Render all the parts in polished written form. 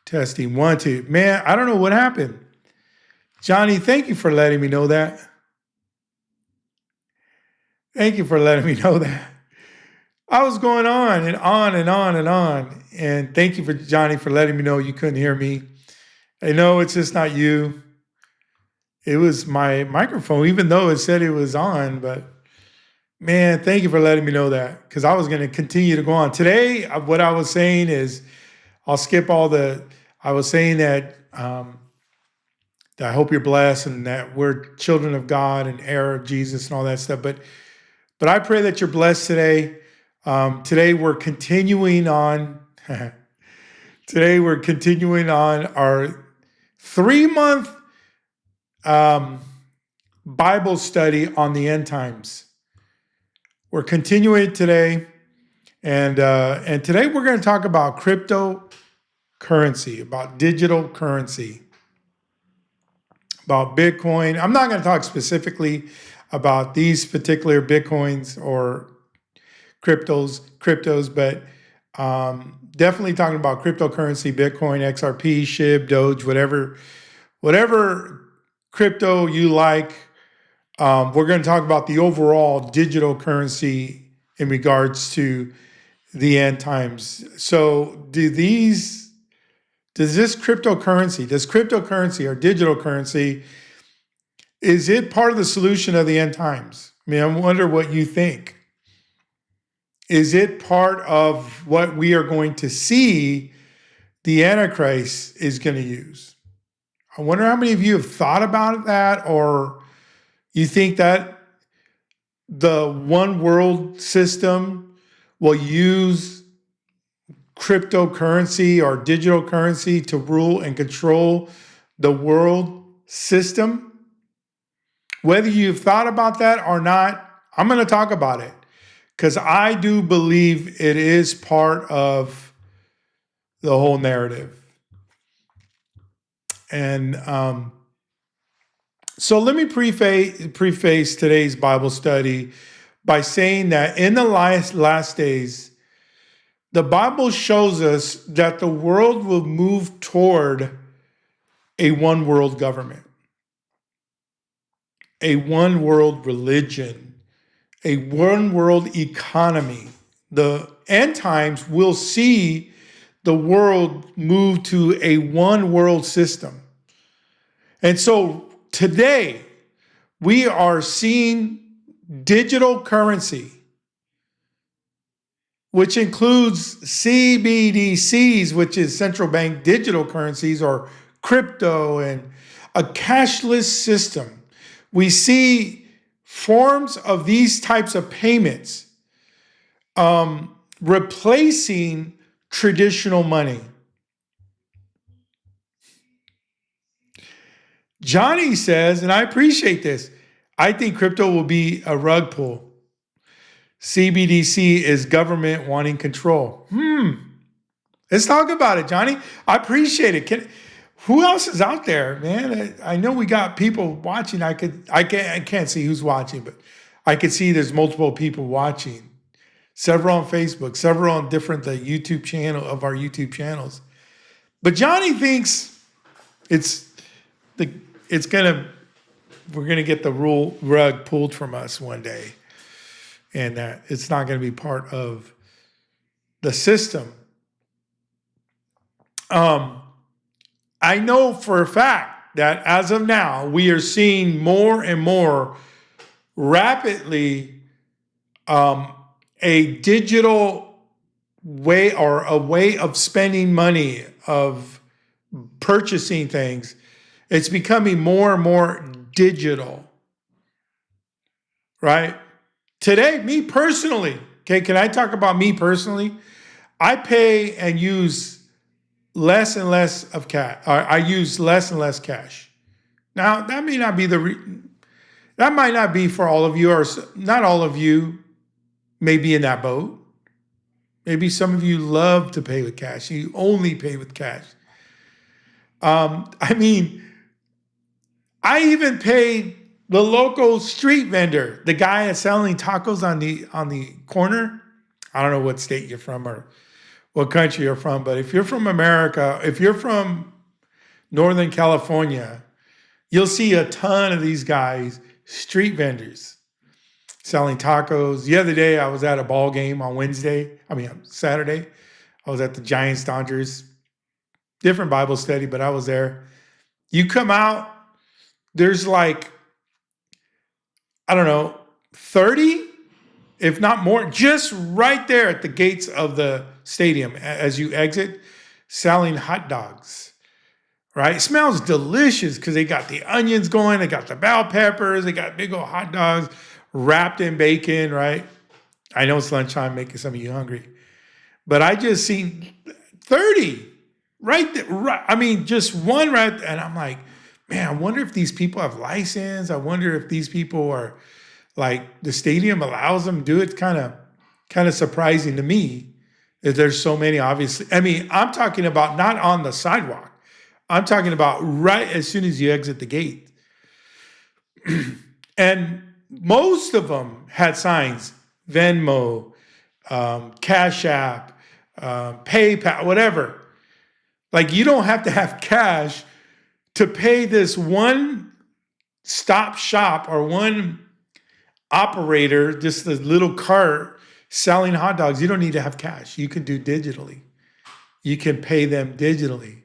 Testing 1, 2. Man, I don't know what happened. Johnny, thank you for letting me know that. Thank you for letting me know that. I was going on and on and on and on. And thank you for Johnny for letting me know you couldn't hear me. I know it's just not you. It was my microphone, even though it said it was on. But man, thank you for letting me know that, because I was going to continue to go on. Today, what I was saying is, I'll skip all the, I was saying that, that I hope you're blessed and that we're children of God and heir of Jesus and all that stuff. But I pray that you're blessed today. Today we're continuing on. Today we're continuing on our 3-month Bible study on the end times. We're continuing today, and today we're going to talk about cryptocurrency, about digital currency, about Bitcoin. I'm not going to talk specifically about these particular Bitcoins or cryptos, but definitely talking about cryptocurrency, Bitcoin, XRP, SHIB, Doge, whatever crypto you like. We're going to talk about the overall digital currency in regards to the end times. So does cryptocurrency or digital currency, is it part of the solution of the end times? I mean, I wonder what you think. Is it part of what we are going to see the Antichrist is going to use? I wonder how many of you have thought about that, or you think that the one world system will use cryptocurrency or digital currency to rule and control the world system. Whether you've thought about that or not, I'm going to talk about it, because I do believe it is part of the whole narrative. And so let me preface today's Bible study by saying that in the last days, the Bible shows us that the world will move toward a one world government, a one world religion, a one world economy. The end times will see the world move to a one world system. And so today we are seeing digital currency, which includes CBDCs, which is central bank digital currencies, or crypto, and a cashless system. We see forms of these types of payments replacing traditional money. Johnny says, and I appreciate this, I think crypto will be a rug pull. CBDC is government wanting control. Let's talk about it, Johnny. I appreciate it. Who else is out there, man? I know we got people watching. I can't see who's watching, but I could see there's multiple people watching. Several on Facebook, several on different our YouTube channels. But Johnny thinks we're gonna get the rug pulled from us one day, and that it's not gonna be part of the system. I know for a fact that as of now, we are seeing more and more rapidly a digital way, or a way of spending money, of purchasing things. It's becoming more and more digital, right? Today, me personally, okay, can I talk about me personally? I pay and use less and less of cash. I use less and less cash. Now, that may not be that might not be for all of you, or not all of you may be in that boat. Maybe some of you love to pay with cash. You only pay with cash. I mean, I even paid the local street vendor, the guy that's selling tacos on the corner. I don't know what state you're from or what country you're from, but if you're from America, if you're from Northern California, you'll see a ton of these guys, street vendors, selling tacos. The other day, I was at a ball game on Saturday. I was at the Giants Dodgers, different Bible study, but I was there. You come out, there's like, I don't know, 30, if not more, just right there at the gates of the stadium as you exit, selling hot dogs, right? It smells delicious because they got the onions going, they got the bell peppers, they got big old hot dogs wrapped in bacon, right? I know it's lunchtime, making some of you hungry, but I just seen 30 right there. Right, I mean, just one right there, and I'm like, man, I wonder if these people have license. I wonder if these people are like the stadium allows them to do it. Kind of surprising to me that there's so many. Obviously, I mean, I'm talking about not on the sidewalk. I'm talking about right as soon as you exit the gate. And most of them had signs: Venmo, Cash App, PayPal, whatever. Like, you don't have to have cash to pay this one stop shop or one operator, just a little cart selling hot dogs. You don't need to have cash. You can do digitally. You can pay them digitally.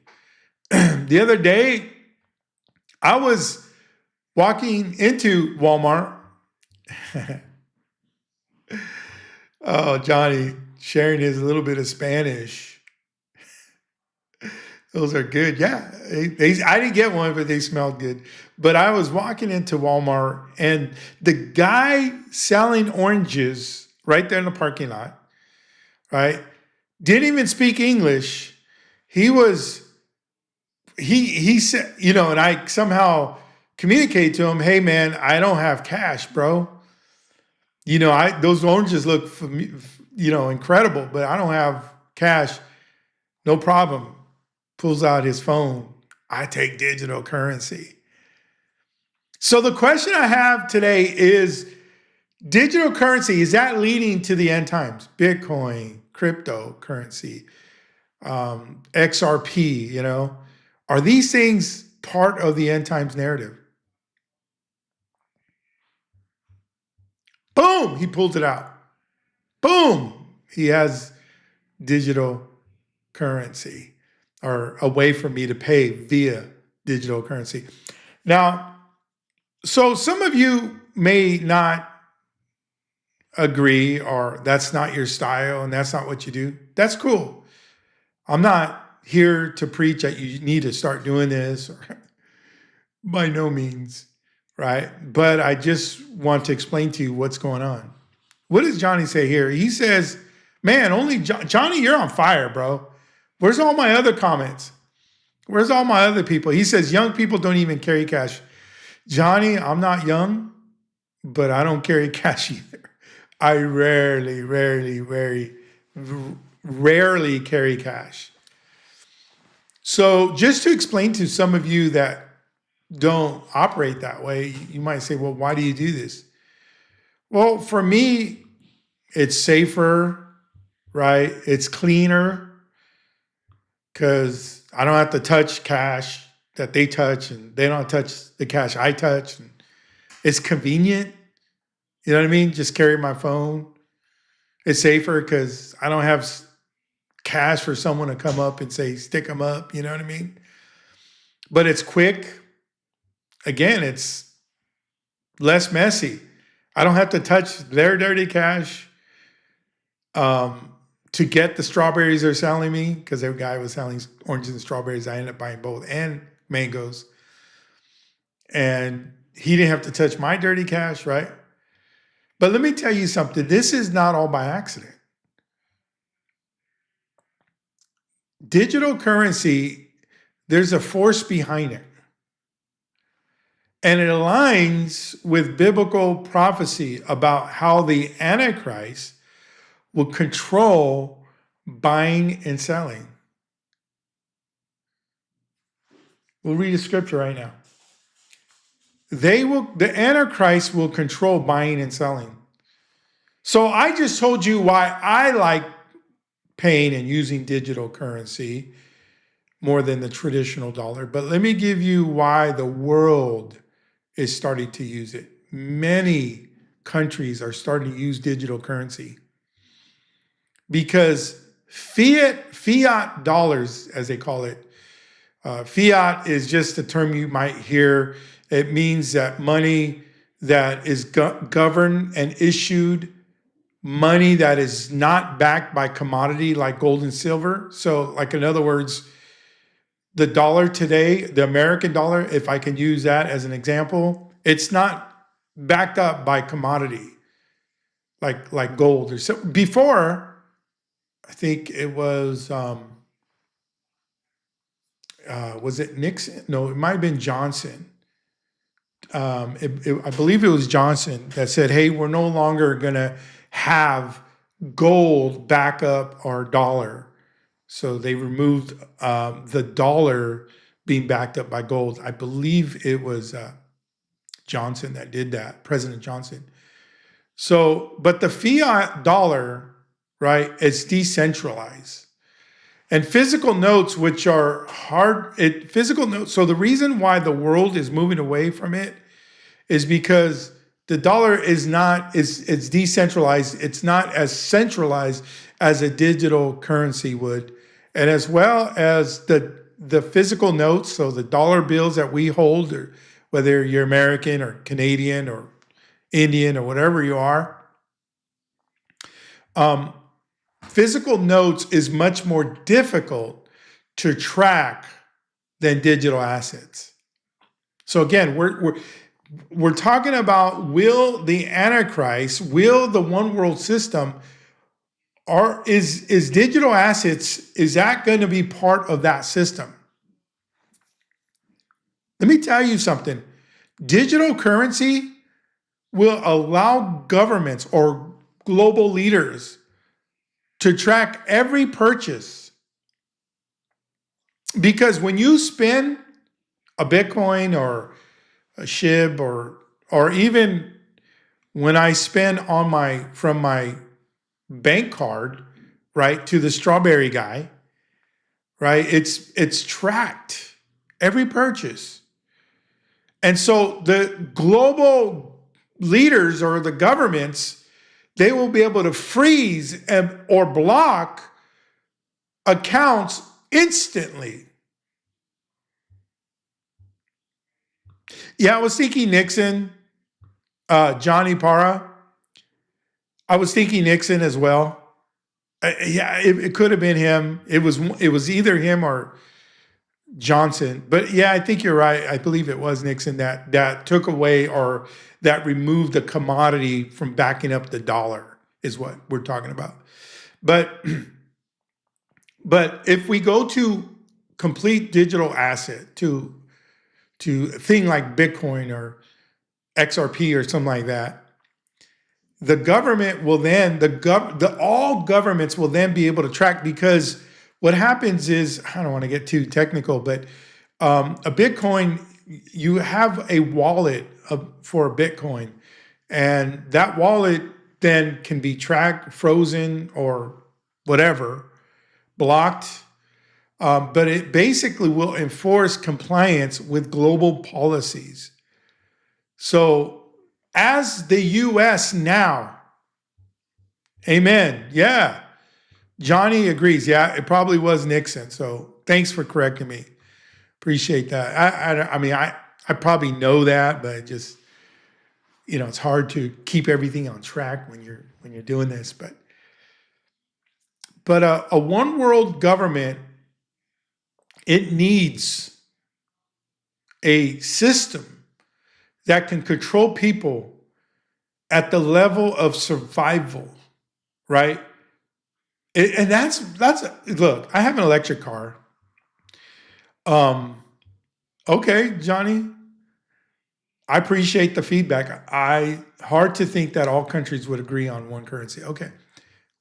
The other day, I was walking into Walmart. Oh, Johnny sharing his little bit of Spanish. Those are good. Yeah. I didn't get one, but they smelled good. But I was walking into Walmart, and the guy selling oranges right there in the parking lot, right, didn't even speak English. He said, and I somehow communicated to him, hey, man, I don't have cash, bro. Those oranges look, incredible, but I don't have cash. No problem. Pulls out his phone. I take digital currency. So the question I have today is, digital currency, is that leading to the end times? Bitcoin, cryptocurrency, XRP, are these things part of the end times narrative? Boom, he pulled it out. Boom, he has digital currency, or a way for me to pay via digital currency. Now, so some of you may not agree, or that's not your style and that's not what you do. That's cool. I'm not here to preach that you need to start doing this, or by no means, right? But I just want to explain to you what's going on. What does Johnny say here? He says, man, only Johnny, you're on fire, bro. Where's all my other comments? Where's all my other people? He says, young people don't even carry cash. Johnny, I'm not young, but I don't carry cash either. I rarely carry cash. So just to explain to some of you that don't operate that way, you might say, well, why do you do this? Well, for me, it's safer, right? It's cleaner, because I don't have to touch cash that they touch, and they don't touch the cash I touch. And it's convenient. You know what I mean? Just carry my phone. It's safer because I don't have cash for someone to come up and say, stick them up. You know what I mean? But it's quick. Again, it's less messy. I don't have to touch their dirty cash to get the strawberries they're selling me, because their guy was selling oranges and strawberries. I ended up buying both, and mangoes. And he didn't have to touch my dirty cash, right? But let me tell you something. This is not all by accident. Digital currency, there's a force behind it. And it aligns with biblical prophecy about how the Antichrist will control buying and selling. We'll read a scripture right now. The Antichrist will control buying and selling. So I just told you why I like paying and using digital currency more than the traditional dollar. But let me give you why the world is starting to use it. Many countries are starting to use digital currency because fiat dollars, as they call it, fiat is just a term you might hear. It means that money that is governed and issued, money that is not backed by commodity like gold and silver. So, like, in other words, the dollar today, the American dollar, if I can use that as an example, it's not backed up by commodity like gold or so. Before, I think it was it Nixon? No, it might have been Johnson. I believe it was Johnson that said, hey, we're no longer going to have gold back up our dollar. So they removed the dollar being backed up by gold. I believe it was Johnson that did that, President Johnson. So, but the fiat dollar, right, is decentralized. And physical notes, which are physical notes. So the reason why the world is moving away from it is because the dollar is it's decentralized. It's not as centralized as a digital currency would. And as well as the physical notes, so the dollar bills that we hold, or whether you're American or Canadian or Indian or whatever you are, physical notes is much more difficult to track than digital assets. So again, we're talking about, will the Antichrist, will the one world system, or is digital assets, is that going to be part of that system? Let me tell you something. Digital currency will allow governments or global leaders to track every purchase. Because when you spend a Bitcoin or a SHIB, or even when I spend from my bank card, right, to the strawberry guy, right, it's tracked, every purchase. And so the global leaders or the governments, they will be able to freeze or block accounts instantly. Yeah, I was thinking Nixon, Johnny Parra. I was thinking Nixon as well. Yeah, it could have been him. It was either him or Johnson. But yeah, I think you're right. I believe it was Nixon that took away, or that removed the commodity from backing up the dollar, is what we're talking about. But if we go to complete digital asset, to a thing like Bitcoin or XRP or something like that, the government will then, all governments will then be able to track, because what happens is, I don't want to get too technical, but a Bitcoin, you have a wallet for a Bitcoin, and that wallet then can be tracked, frozen, or whatever, blocked. But it basically will enforce compliance with global policies. So as the U.S. now, amen, yeah, Johnny agrees. Yeah, it probably was Nixon. So thanks for correcting me. Appreciate that. I mean, I probably know that, but just, it's hard to keep everything on track when you're doing this. But a one world government, it needs a system that can control people at the level of survival, right? And that's look, I have an electric car. Okay, Johnny, I appreciate the feedback. Hard to think that all countries would agree on one currency. Okay,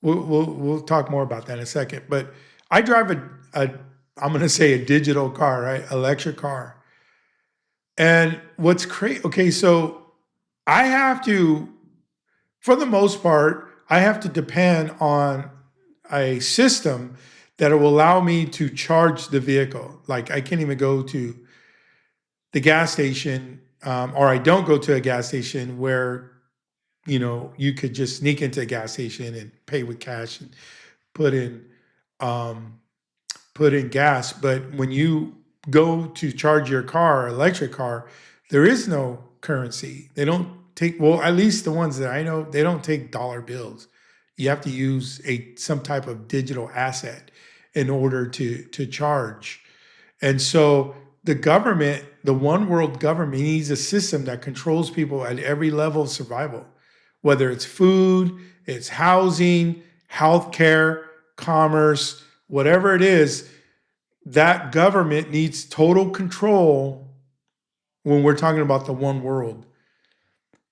we'll talk more about that in a second. But I drive I'm going to say a digital car, right? Electric car. And what's crazy, okay, so I have to, for the most part, I have to depend on a system that will allow me to charge the vehicle. Like I can't even go to the gas station, or I don't go to a gas station where, you could just sneak into a gas station and pay with cash and put in um, gas. But when you go to charge your car, electric car, there is no currency. They don't take, well, at least the ones that I know, they don't take dollar bills. You have to use some type of digital asset in order to charge. And so the government, the one world government, needs a system that controls people at every level of survival, whether it's food, it's housing, healthcare, commerce, whatever it is. That government needs total control when we're talking about the one world.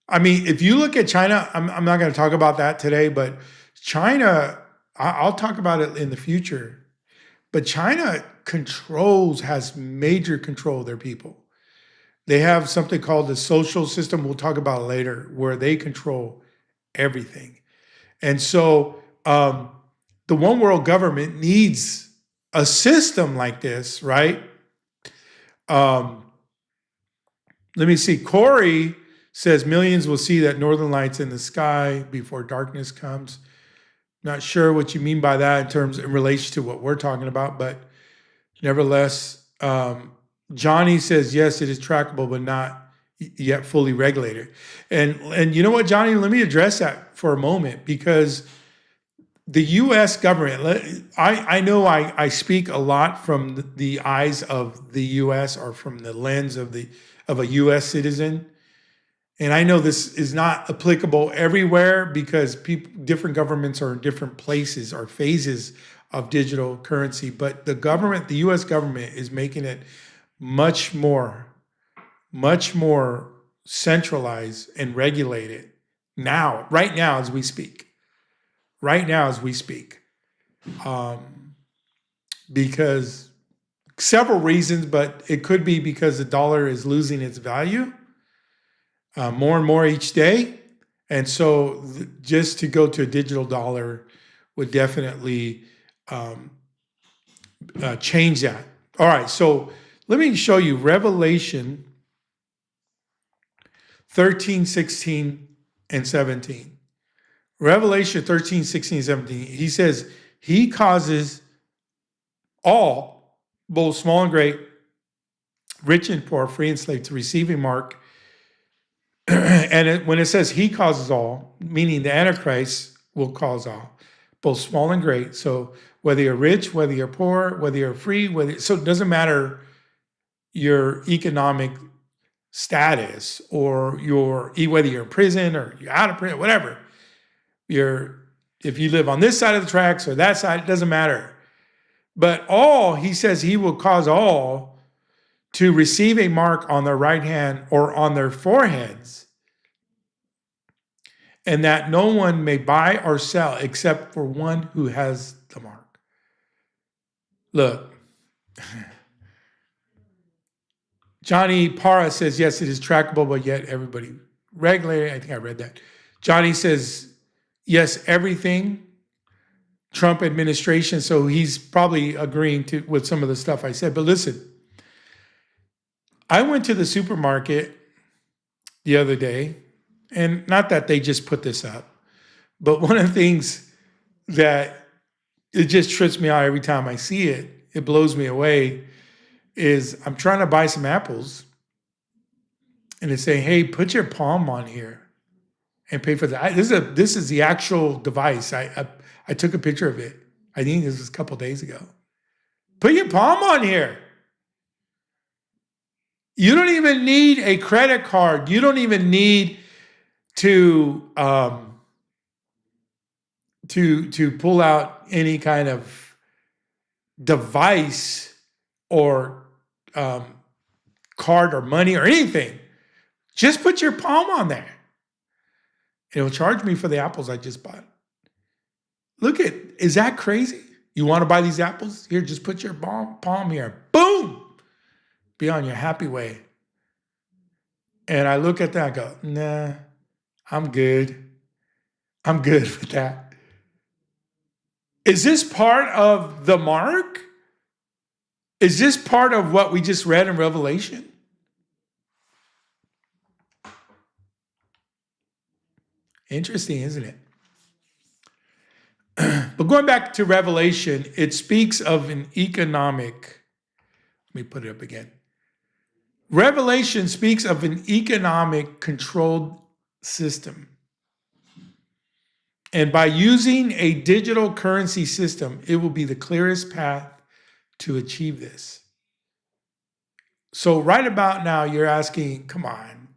I mean, if you look at China, I'm not going to talk about that today, but China, I'll talk about it in the future. But China has major control of their people. They have something called the social system, we'll talk about later, where they control everything. And so the one world government needs a system like this, right? Let me see. Corey says millions will see that northern lights in the sky before darkness comes. Not sure what you mean by that in relation to what we're talking about, but nevertheless, Johnny says, yes, it is trackable, but not yet fully regulated. And you know what, Johnny, let me address that for a moment, because the U.S. government, I know I speak a lot from the eyes of the U.S. or from the lens of a U.S. citizen. And I know this is not applicable everywhere because different governments are in different places or phases of digital currency. But the U.S. government is making it much more centralized and regulated right now as we speak. Because several reasons, but it could be because the dollar is losing its value more and more each day. And so just to go to a digital dollar would definitely change that. All right, so let me show you Revelation 13, 16, and 17. Revelation 13, 16, 17, he says, he causes all, both small and great, rich and poor, free and slave, to receive a mark. And when it says he causes all, meaning the Antichrist will cause all, both small and great. So whether you're rich, whether you're poor, whether you're free, so it doesn't matter your economic status or whether you're in prison or you're out of prison, whatever. If you live on this side of the tracks or that side, it doesn't matter. But he says he will cause all to receive a mark on their right hand or on their foreheads, and that no one may buy or sell except for one who has the mark. Look, Johnny Parra says, yes, it is trackable, but yet everybody regulated. I think I read that. Johnny says, yes, everything. Trump administration, so he's probably agreeing with some of the stuff I said. But listen, I went to the supermarket the other day, and not that they just put this up, but one of the things that it just trips me out every time I see it, it blows me away, is I'm trying to buy some apples, and it's saying, hey, put your palm on here and pay for that. This is the actual device. I took a picture of it. I think this was a couple days ago. Put your palm on here. You don't even need a credit card. You don't even need to pull out any kind of device or card or money or anything. Just put your palm on there. It'll charge me for the apples I just bought. Is that crazy? You want to buy these apples? Here, just put your palm here. Boom! Be on your happy way. And I look at that and go, nah, I'm good. I'm good with that. Is this part of the mark? Is this part of what we just read in Revelation? Interesting, isn't it? But going back to Revelation, it speaks of an economic, let me put it up again. Revelation speaks of an economic controlled system. And by using a digital currency system, it will be the clearest path to achieve this. So right about now, you're asking, come on,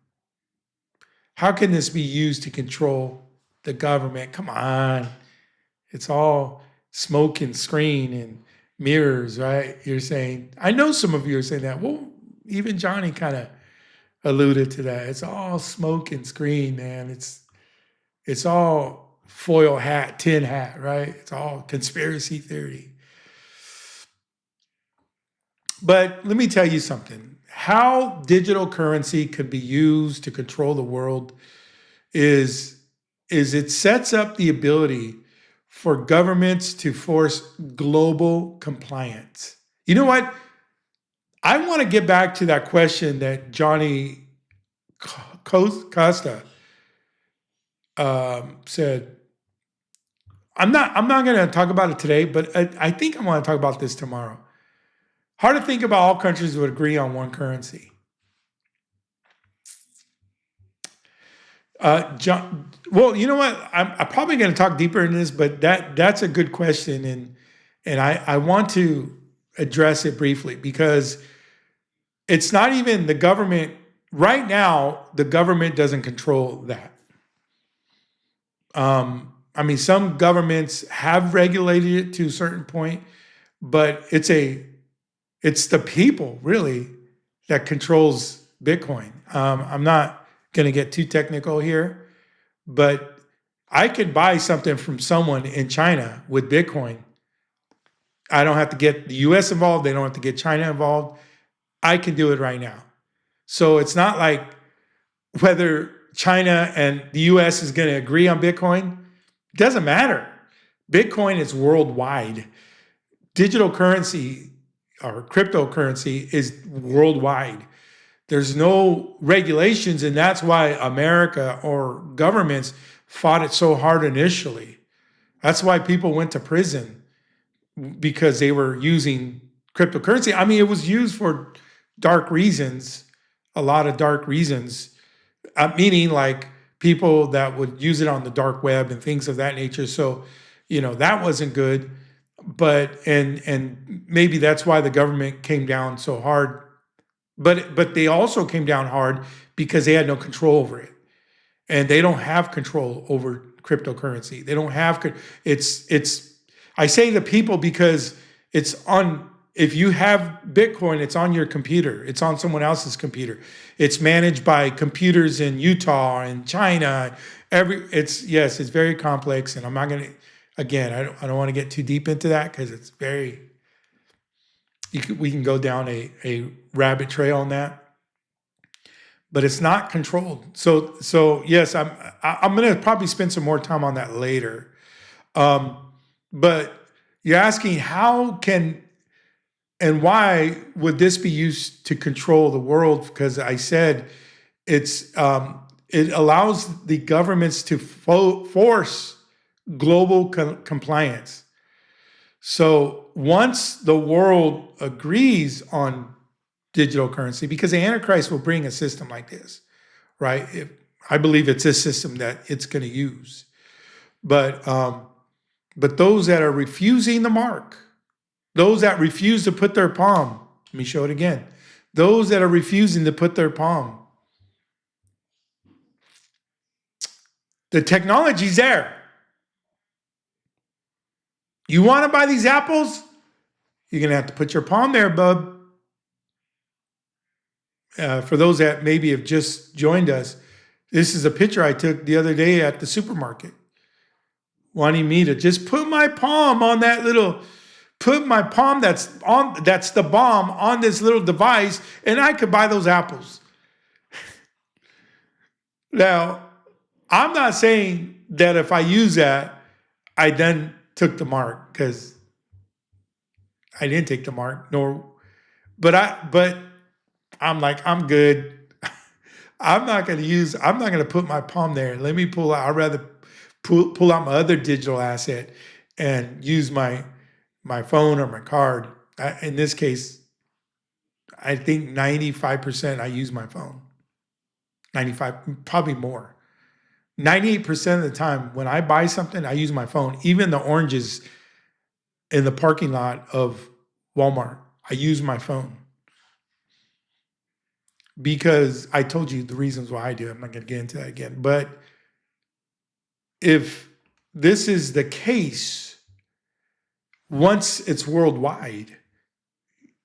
how can this be used to control the government? Come on. It's all smoke and screen and mirrors, right? You're saying, I know some of you are saying that. Well, even Johnny kind of alluded to that. It's all smoke and screen, man. It's all foil hat, tin hat, right? It's all conspiracy theory. But let me tell you something. How digital currency could be used to control the world is it sets up the ability for governments to force global compliance. You know what? I want to get back to that question that Johnny Costa said. I'm not going to talk about it today, but I think I want to talk about this tomorrow. Hard to think about all countries would agree on one currency. Well, you know what? I'm probably going to talk deeper in this, but that's a good question, and I want to address it briefly because it's not even the government. Right now, the government doesn't control that. I mean, some governments have regulated it to a certain point, but it's the people really that controls Bitcoin. I'm not going to get too technical here, but I could buy something from someone in China with Bitcoin. I don't have to get the US involved. They don't have to get China involved. I can do it right now. So it's not like whether China and the US is going to agree on Bitcoin. It doesn't matter. Bitcoin is worldwide. Digital currency or cryptocurrency is worldwide. There's no regulations, and that's why America or governments fought it so hard initially. That's why people went to prison, because they were using cryptocurrency. I mean, it was used for dark reasons, a lot of dark reasons, meaning like people that would use it on the dark web and things of that nature. So, that wasn't good. But and maybe that's why the government came down so hard. But they also came down hard because they had no control over it, and they don't have control over cryptocurrency. They don't have it's. I say the people because it's on. If you have Bitcoin, it's on your computer. It's on someone else's computer. It's managed by computers in Utah and China. It's very complex, and I'm not going to. Again, I don't want to get too deep into that because it's very. We can go down a rabbit trail on that, but it's not controlled. So yes, I'm going to probably spend some more time on that later. But you're asking how can and why would this be used to control the world? Because I said it allows the governments to force global compliance. So once the world agrees on digital currency, because the Antichrist will bring a system like this, right? I believe it's this system that it's going to use. But those that are refusing the mark, those that refuse to put their palm, let me show it again. Those that are refusing to put their palm, the technology's there. You want to buy these apples? You're going to have to put your palm there, bub. For those that maybe have just joined us, this is a picture I took the other day at the supermarket, wanting me to just put my palm on that put my palm that's the bomb on this little device, and I could buy those apples. Now, I'm not saying that if I use that, I then took the mark, because I didn't take the mark, but I'm like, I'm good. I'm not going to put my palm there. Let me pull out. I'd rather pull out my other digital asset and use my phone or my card. In this case, I think 95% I use my phone. 95, probably more. 98% of the time when I buy something, I use my phone. Even the oranges in the parking lot of Walmart, I use my phone. Because I told you the reasons why I do. I'm not going to get into that again. But if this is the case, once it's worldwide,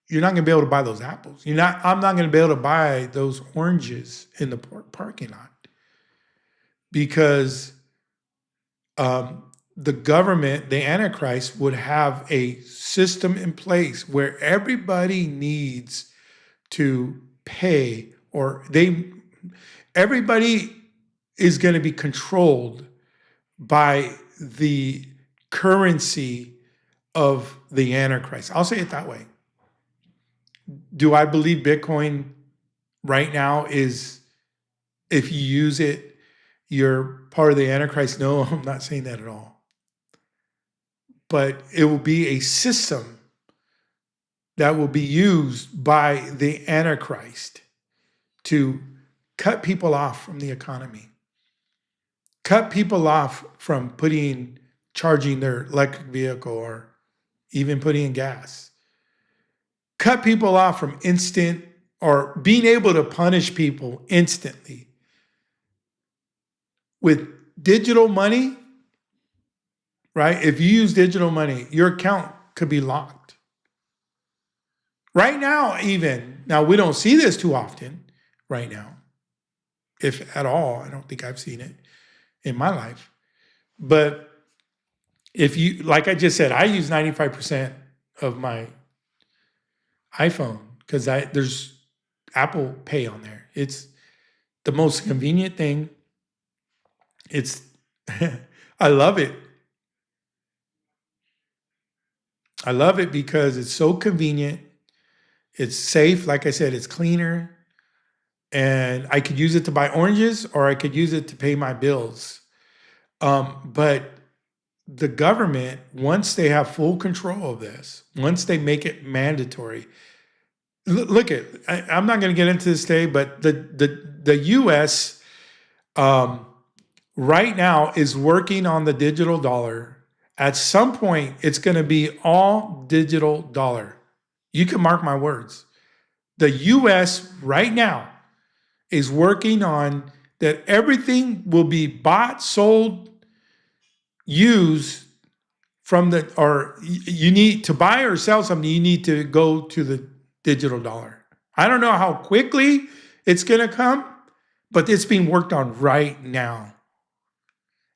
you're not going to be able to buy those apples. I'm not going to be able to buy those oranges in the parking lot, because the government, the Antichrist, would have a system in place where everybody needs to pay, or everybody is going to be controlled by the currency of the Antichrist. I'll say it that way. Do I believe Bitcoin right now is, if you use it, you're part of the Antichrist? No, I'm not saying that at all. But it will be a system that will be used by the Antichrist to cut people off from the economy, cut people off from charging their electric vehicle, or even putting in gas, cut people off from instant, or being able to punish people instantly. With digital money, right? If you use digital money, your account could be locked. Right now, now we don't see this too often right now, if at all. I don't think I've seen it in my life. But if you, like I just said, I use 95% of my iPhone because there's Apple Pay on there. It's the most convenient thing. I love it. I love it because it's so convenient. It's safe. Like I said, it's cleaner. And I could use it to buy oranges, or I could use it to pay my bills. But the government, once they have full control of this, once they make it mandatory, look at, I'm not going to get into this today, but the U.S. Right now is working on the digital dollar. At some point, it's going to be all digital dollar. You can mark my words. The U.S. right now is working on that everything will be bought, sold, used or you need to buy or sell something, you need to go to the digital dollar. I don't know how quickly it's going to come, but it's being worked on right now.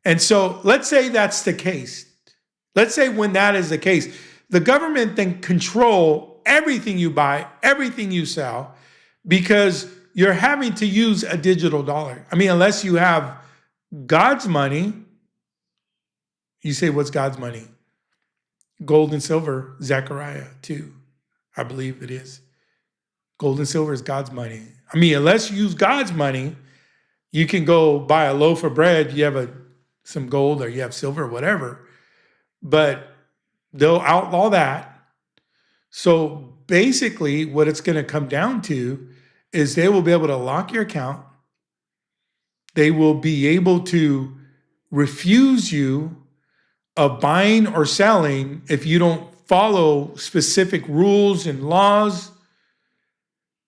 And so let's say that's the case. Let's say when that is the case, the government then control everything you buy, everything you sell, because you're having to use a digital dollar. I mean, unless you have God's money. You say, what's God's money? Gold and silver, Zechariah 2, I believe it is. Gold and silver is God's money. I mean, unless you use God's money, you can go buy a loaf of bread, you have some gold, or you have silver, or whatever. But they'll outlaw that. So basically, what it's going to come down to is they will be able to lock your account. They will be able to refuse you of buying or selling if you don't follow specific rules and laws,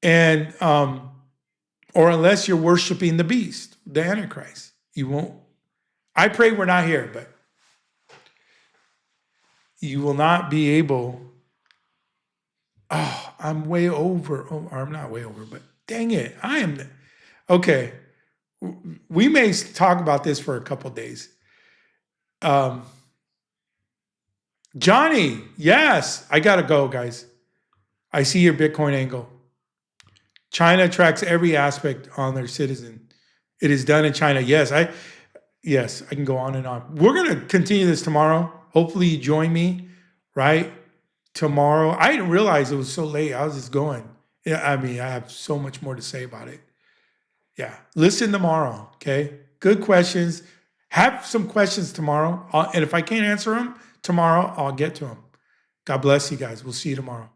and or unless you're worshiping the beast, the Antichrist. You won't. I pray we're not here, but you will not be able. Oh, I'm way over. Oh, or I'm not way over, but dang it, I am. Okay, we may talk about this for a couple days. Johnny, yes, I gotta go, guys. I see your Bitcoin angle. China tracks every aspect on their citizen. It is done in China. Yes, I can go on and on. We're gonna continue this tomorrow. Hopefully you join me, right? Tomorrow. I didn't realize it was so late. I was just going. Yeah, I mean, I have so much more to say about it. Yeah. Listen tomorrow, okay? Good questions. Have some questions tomorrow. And if I can't answer them tomorrow, I'll get to them. God bless you guys. We'll see you tomorrow.